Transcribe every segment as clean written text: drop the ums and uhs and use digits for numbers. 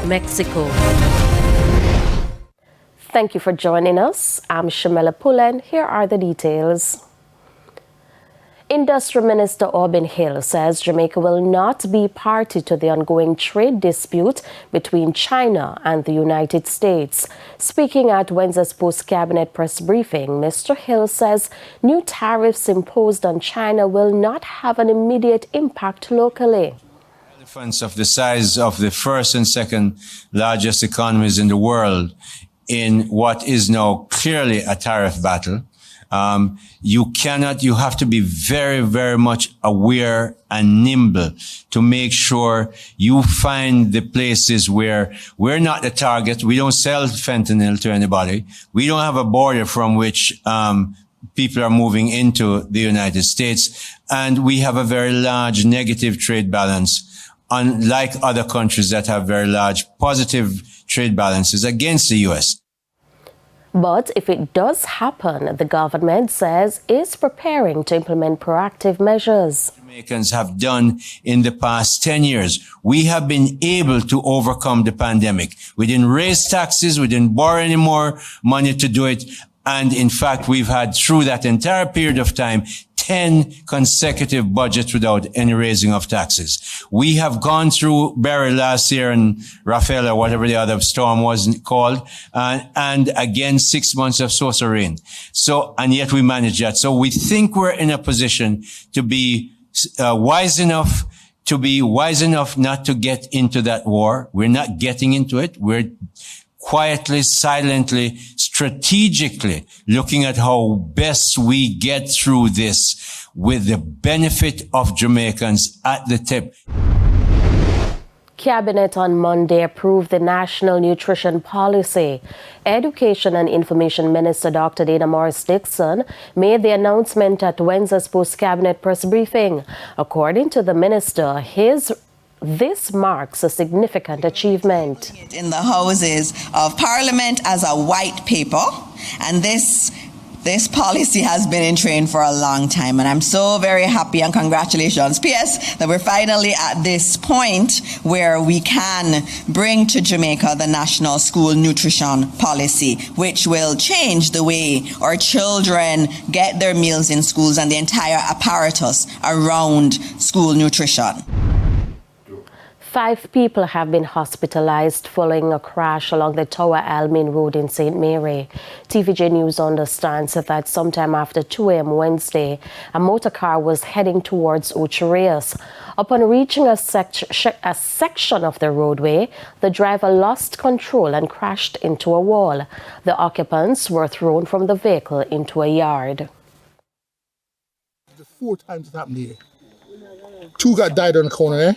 Mexico. Thank you for joining us. I'm Shamela Pullen. Here are the details. Industrial Minister Auburn Hill says Jamaica will not be party to the ongoing trade dispute between China and the United States. Speaking at Wednesday's post-cabinet press briefing, Mr. Hill says new tariffs imposed on China will not have an immediate impact locally. Elephants of the size of the first and second largest economies in the world in what is now clearly a tariff battle. You have to be very, very much aware and nimble to make sure you find the places where we're not the target. We don't sell fentanyl to anybody. We don't have a border from which, people are moving into the United States. And we have a very large negative trade balance, unlike other countries that have very large positive trade balances against the U.S. But if it does happen, the government says is preparing to implement proactive measures. Jamaicans have done in the past 10 years. We have been able to overcome the pandemic. We didn't raise taxes. We didn't borrow any more money to do it. And in fact, we've had through that entire period of time 10 consecutive budgets without any raising of taxes. We have gone through Barry last year and Rafael or whatever the other storm was called, and again 6 months of so-so rain. So, and yet we managed that. So we think we're in a position to be wise enough not to get into that war. We're not getting into it. We're quietly, silently, strategically looking at how best we get through this with the benefit of Jamaicans at the tip. Cabinet on Monday approved the National Nutrition Policy. Education and Information Minister Dr. Dana Morris-Dixon made the announcement at Wednesday's post-cabinet press briefing. According to the minister, this marks a significant achievement. In the Houses of Parliament as a white paper, and this policy has been in train for a long time, and I'm so very happy, and congratulations, PS, that we're finally at this point where we can bring to Jamaica the National School Nutrition Policy, which will change the way our children get their meals in schools and the entire apparatus around school nutrition. 5 people have been hospitalized following a crash along the Tower Almin Road in St. Mary. TVJ News understands that sometime after 2 a.m. Wednesday, a motor car was heading towards Ocherias. Upon reaching a section of the roadway, the driver lost control and crashed into a wall. The occupants were thrown from the vehicle into a yard. The 4 times it happened here. 2 got died on the corner there.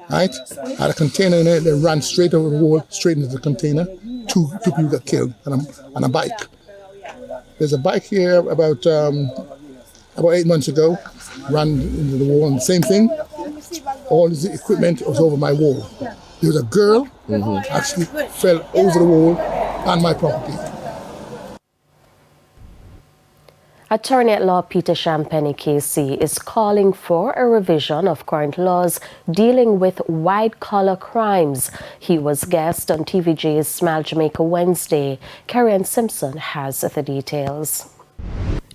Right? Had a container in it, they ran straight over the wall, straight into the container. 2 people got killed on a bike. There's a bike here about 8 months ago, ran into the wall, and the same thing. All the equipment was over my wall. There was a girl actually fell over the wall on my property. Attorney-at-law Peter Champagne KC is calling for a revision of current laws dealing with white-collar crimes. He was guest on TVJ's Smile Jamaica Wednesday. Karen Simpson has the details.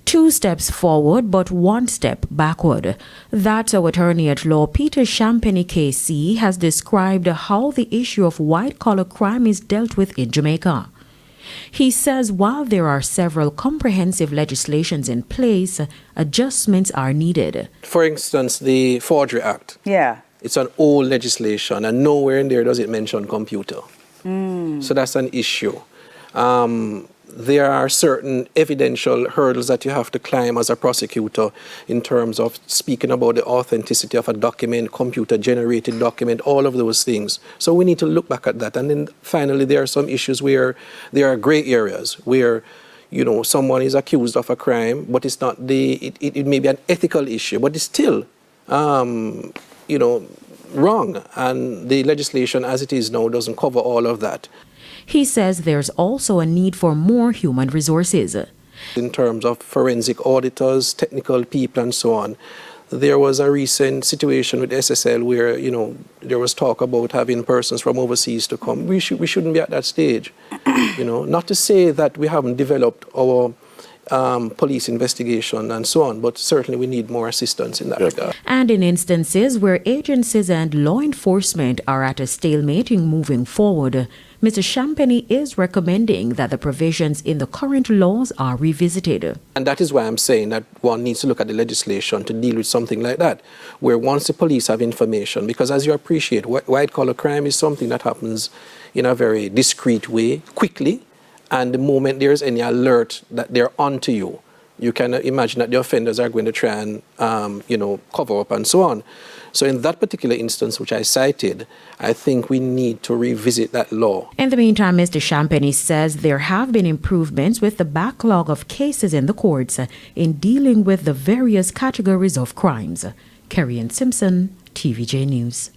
2 steps forward, but 1 step backward. That's how Attorney-at-law Peter Champagne KC has described how the issue of white-collar crime is dealt with in Jamaica. He says while there are several comprehensive legislations in place, adjustments are needed. For instance, the Forgery Act. Yeah. It's an old legislation, and nowhere in there does it mention computer. So that's an issue. There are certain evidential hurdles that you have to climb as a prosecutor in terms of speaking about the authenticity of a document, computer-generated document, all of those things. So we need to look back at that. And then finally, there are some issues where there are gray areas where, someone is accused of a crime, but it's not it may be an ethical issue, but it's still, wrong. And the legislation as it is now doesn't cover all of that. He says there's also a need for more human resources. In terms of forensic auditors, technical people, and so on, there was a recent situation with SSL where, you know, there was talk about having persons from overseas to come. We shouldn't be at that stage, you know. Not to say that we haven't developed our police investigation and so on, but certainly we need more assistance in that regard. And in instances where agencies and law enforcement are at a stalemate in moving forward, Mr. Champagny is recommending that the provisions in the current laws are revisited. And that is why I'm saying that one needs to look at the legislation to deal with something like that, where once the police have information, because as you appreciate, white-collar crime is something that happens in a very discreet way, quickly, and the moment there's any alert that they're onto you, you can imagine that the offenders are going to try and, you know, cover up and so on. So in that particular instance, which I cited, I think we need to revisit that law. In the meantime, Mr. Champagny says there have been improvements with the backlog of cases in the courts in dealing with the various categories of crimes. Kerry-Ann Simpson, TVJ News.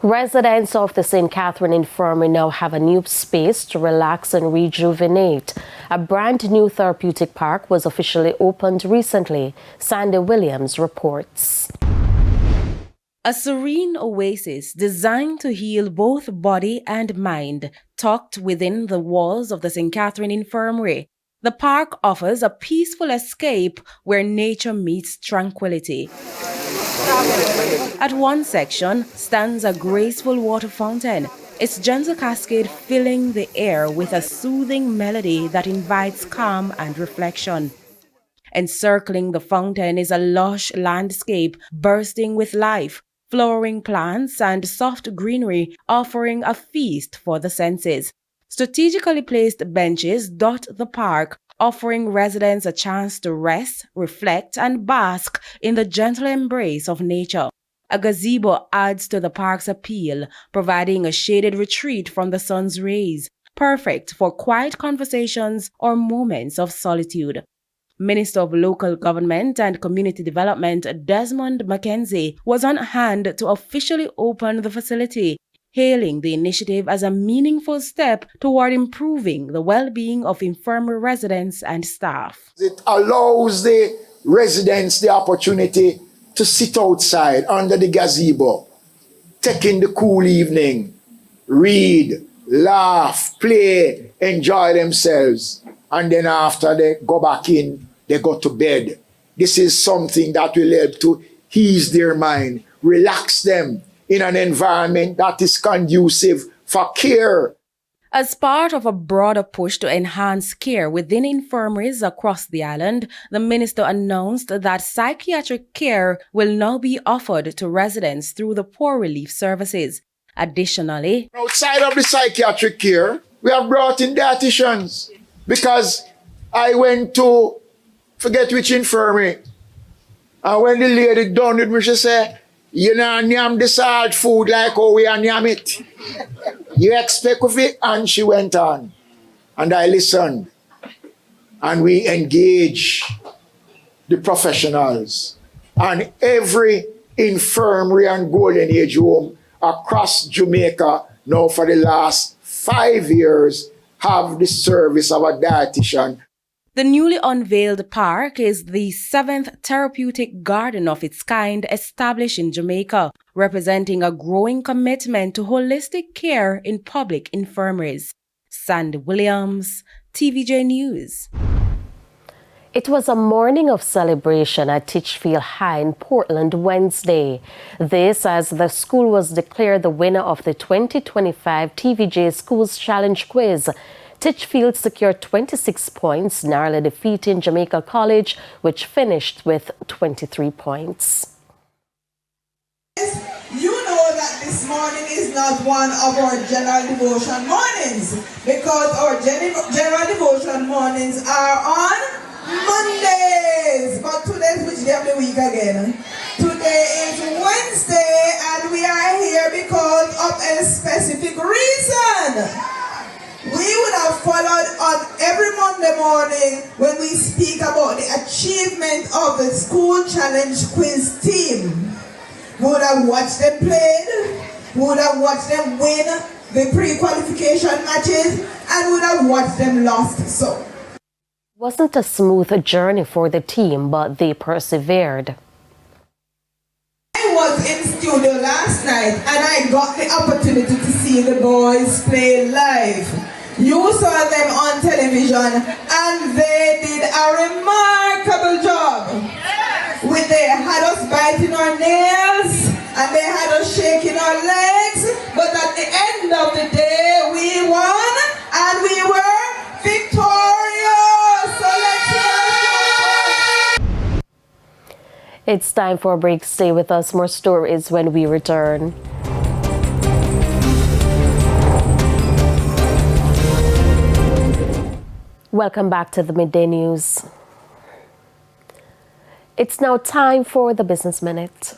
Residents of the St. Catherine Infirmary now have a new space to relax and rejuvenate. A brand new therapeutic park was officially opened recently. Sandy Williams reports. A serene oasis designed to heal both body and mind, tucked within the walls of the St. Catherine Infirmary. The park offers a peaceful escape where nature meets tranquility. At one section stands a graceful water fountain, its gentle cascade filling the air with a soothing melody that invites calm and reflection. Encircling the fountain is a lush landscape bursting with life, flowering plants and soft greenery offering a feast for the senses. Strategically placed benches dot the park, offering residents a chance to rest, reflect, and bask in the gentle embrace of nature. A gazebo adds to the park's appeal, providing a shaded retreat from the sun's rays, perfect for quiet conversations or moments of solitude. Minister of Local Government and Community Development Desmond McKenzie was on hand to officially open the facility, hailing the initiative as a meaningful step toward improving the well-being of infirmary residents and staff. It allows the residents the opportunity to sit outside under the gazebo, take in the cool evening, read, laugh, play, enjoy themselves, and then after they go back in, they go to bed. This is something that will help to ease their mind, relax them in an environment that is conducive for care. As part of a broader push to enhance care within infirmaries across the island, the minister announced that psychiatric care will now be offered to residents through the Poor Relief Services. Additionally, outside of the psychiatric care, we have brought in dietitians, because I went to, forget which infirmary, and when the lady done with me, she said, "You know, nyam the salt food like how we are nyam it. You expect of it?" And she went on. And I listened. And we engage the professionals. And every infirmary and golden age home across Jamaica now for the last 5 years have the service of a dietitian. the newly unveiled park is the 7th therapeutic garden of its kind established in Jamaica, representing a growing commitment to holistic care in public infirmaries. Sandy Williams, TVJ News. It was a morning of celebration at Titchfield High in Portland Wednesday. This as the school was declared the winner of the 2025 TVJ Schools Challenge Quiz. Titchfield secured 26 points, narrowly defeating Jamaica College, which finished with 23 points. You know that this morning is not one of our general devotion mornings, because our general devotion mornings are on Mondays. But today's which day of the week again? Today is Wednesday, and we are here because of a specific reason. We would have followed on every Monday morning when we speak about the achievement of the School Challenge Quiz team. We would have watched them play, we would have watched them win the pre-qualification matches, and we would have watched them lost. So It wasn't a smooth journey for the team, but they persevered. studio last night and I got the opportunity to see the boys play live. You saw them on television and they did a remarkable job. They had us biting our nails and they had us shaking our legs, but at the end of the day we won and we were victorious. So let's hear. It's time for a break. Stay with us. More stories when we return. Welcome back to the Midday News. It's now time for the Business Minute.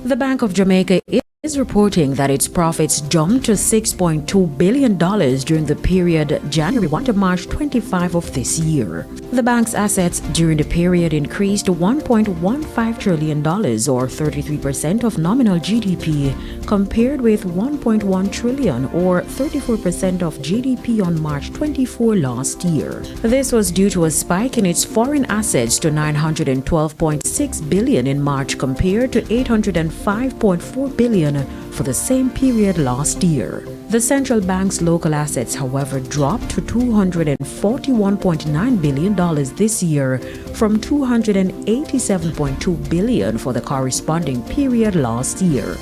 The Bank of Jamaica is reporting that its profits jumped to $6.2 billion during the period January 1 to March 25 of this year. The bank's assets during the period increased to $1.15 trillion, or 33% of nominal GDP, compared with $1.1 trillion, or 34% of GDP on March 24 last year. This was due to a spike in its foreign assets to $912.6 billion in March compared to $805.4 billion for the same period last year. The central bank's local assets, however, dropped to $241.9 billion this year from $287.2 billion for the corresponding period last year.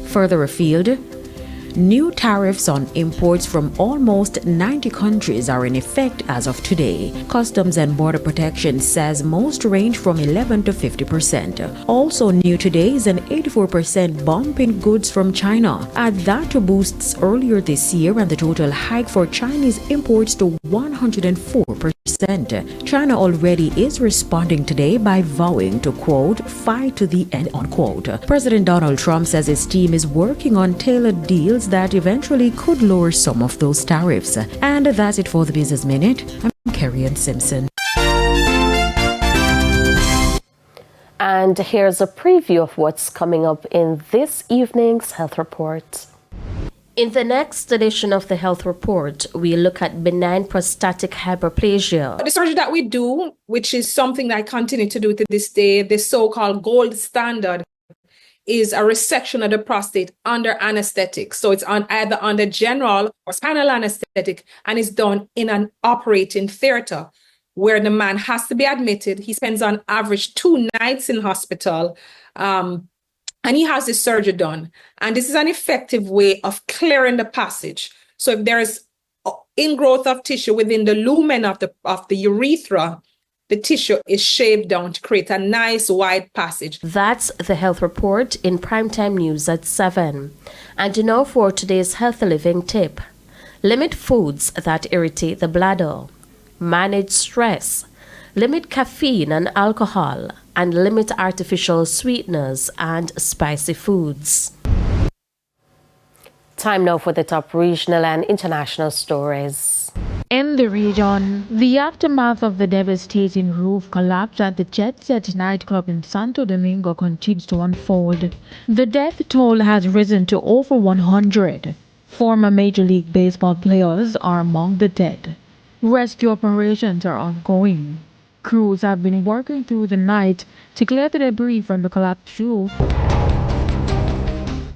Further afield, new tariffs on imports from almost 90 countries are in effect as of today. Customs and Border Protection says most range from 11 to 50%. Also new today is an 84% bump in goods from China. Add that to boosts earlier this year and the total hike for Chinese imports to 104%. China already is responding today by vowing to, quote, fight to the end, unquote. President Donald Trump says his team is working on tailored deals that eventually could lower some of those tariffs. And that's it for the Business Minute. I'm Kerry Ann Simpson. And here's a preview of what's coming up in this evening's Health Report. In the next edition of the Health Report, we look at benign prostatic hyperplasia. The surgery that we do, which is something that I continue to do to this day, the so-called gold standard, is a resection of the prostate under anesthetic. So it's either under general or spinal anesthetic, and it's done in an operating theater where the man has to be admitted. He spends on average 2 nights in hospital, and he has his surgery done. And this is an effective way of clearing the passage. So if there is ingrowth of tissue within the lumen of the urethra, the tissue is shaved down to create a nice wide passage. That's the Health Report in Primetime News at 7. And now for today's healthy living tip. Limit foods that irritate the bladder. Manage stress. Limit caffeine and alcohol. And limit artificial sweeteners and spicy foods. Time now for the top regional and international stories. In the region, the aftermath of the devastating roof collapse at the Jet Set nightclub in Santo Domingo continues to unfold. The death toll has risen to over 100. Former Major League Baseball players are among the dead. Rescue operations are ongoing. Crews have been working through the night to clear the debris from the collapsed roof